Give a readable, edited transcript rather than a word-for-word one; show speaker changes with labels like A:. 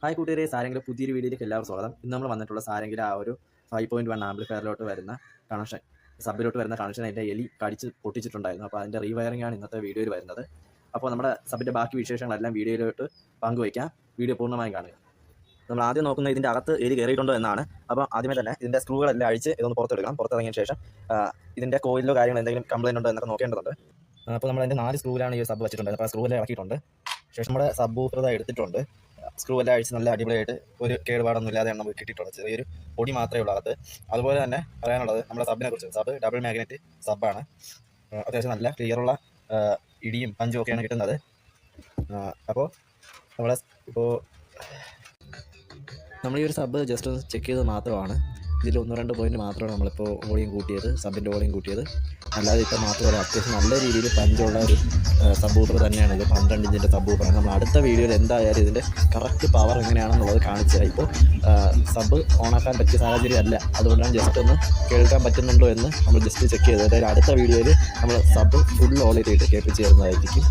A: Hi കൂട്ടുകാരെ, സാരംഗിലെ പുതിയൊരു വീഡിയോയിലേക്ക് എല്ലാവർക്കും സ്വാഗതം. ഇന്ന് നമ്മൾ വന്നിട്ടുള്ള സാരംഗിലെ ആ ഒരു 5.1 ആംപ്ലിഫയറിലോട്ട് വരുന്ന കണക്ഷൻ, സബിലോട്ട് വരുന്ന കണക്ഷൻ അതിൻ്റെ എലി കടിച്ച് പൊട്ടിച്ചിട്ടുണ്ടായിരുന്നു. അപ്പോൾ അതിൻ്റെ റീവയറിംഗ് ആണ് ഇന്നത്തെ വീഡിയോയിൽ വരുന്നത്. അപ്പോൾ നമ്മുടെ സബിൻ്റെ ബാക്കി വിശേഷങ്ങളെല്ലാം വീഡിയോയിലോട്ട് പങ്കുവയ്ക്കാം. വീഡിയോ പൂർണ്ണമായും കാണുക. നമ്മൾ ആദ്യം നോക്കുന്ന ഇതിൻ്റെ അകത്ത് എലി കയറിയിട്ടുണ്ടോ എന്നാണ്. അപ്പോൾ ആദ്യമേ തന്നെ ഇതിൻ്റെ സ്ക്രൂകളെല്ലാം അഴിച്ച് ഇതൊന്ന് പുറത്തെടുക്കണം. പുറത്തിറങ്ങിയ ശേഷം ഇതിൻ്റെ കോയിലോ കാര്യങ്ങളോ എന്തെങ്കിലും കംപ്ലൈൻറ്റ് ഉണ്ടോ എന്നൊക്കെ നോക്കേണ്ടതുണ്ട്. അപ്പോൾ നമ്മൾ അതിൻ്റെ 4 സ്ക്രൂവിലാണ് ഈ സബ് വെച്ചിട്ടുണ്ട്. അപ്പോൾ ആ സ്ക്രൂവെല്ലാം ഇറക്കിയിട്ടുണ്ട്. ശേഷം നമ്മുടെ സബ് ഊഫർ എടുത്തിട്ടുണ്ട്. സ്ക്രൂ എല്ലാം അഴിച്ച് നല്ല അടിപൊളിയായിട്ട് ഒരു കേടുപാടൊന്നും ഇല്ലാതെയാണ് നമുക്ക് കിട്ടിയിട്ടുള്ളത്. ചെറിയൊരു പൊടി മാത്രമേ ഉള്ളൂ അകത്ത്. അതുപോലെ തന്നെ പറയാനുള്ളത് നമ്മുടെ സബിനെ കുറിച്ച്. സബ് ഡബിൾ മാഗ്നറ്റ് സബ്ബാണ്. അത്യാവശ്യം നല്ല ക്ലിയറുള്ള ഇടിയും പഞ്ചും ഒക്കെയാണ് കിട്ടുന്നത്. അപ്പോൾ നമ്മൾ ഈ ഒരു സബ് ജസ്റ്റ് ഒന്ന് ചെക്ക് ചെയ്ത് മാത്രമാണ്. ഇതിൽ 1-2 പോയിന്റ് മാത്രമാണ് നമ്മളിപ്പോൾ വോളിയം കൂട്ടിയത്, സബിൻ്റെ വോളിയം കൂട്ടിയത്. അല്ലാതെ ഇപ്പോൾ മാത്രമല്ല, അത്യാവശ്യം നല്ല രീതിയിൽ പഞ്ചുള്ള ഒരു സബ് ഊഫർ തന്നെയാണ് ഇത്. 12 ഇഞ്ചിൻ്റെ സബ് ഊഫറാണ്. നമ്മൾ അടുത്ത വീഡിയോയിൽ എന്തായാലും ഇതിൻ്റെ കറക്റ്റ് പവർ എങ്ങനെയാണെന്നുള്ളത് കാണിച്ചാൽ, ഇപ്പോൾ സബ് ഓണാക്കാൻ പറ്റിയ സാഹചര്യം അല്ല. അതുകൊണ്ടാണ് ജസ്റ്റ് ഒന്ന് കേൾക്കാൻ പറ്റുന്നുണ്ടോ എന്ന് നമ്മൾ ജസ്റ്റ് ചെക്ക് ചെയ്തത്. അതായത് അടുത്ത വീഡിയോയിൽ നമ്മൾ സബ് ഫുൾ ഓൾ ചെയ്തിട്ട് കേൾപ്പിച്ച് തരുന്നതായിരിക്കും.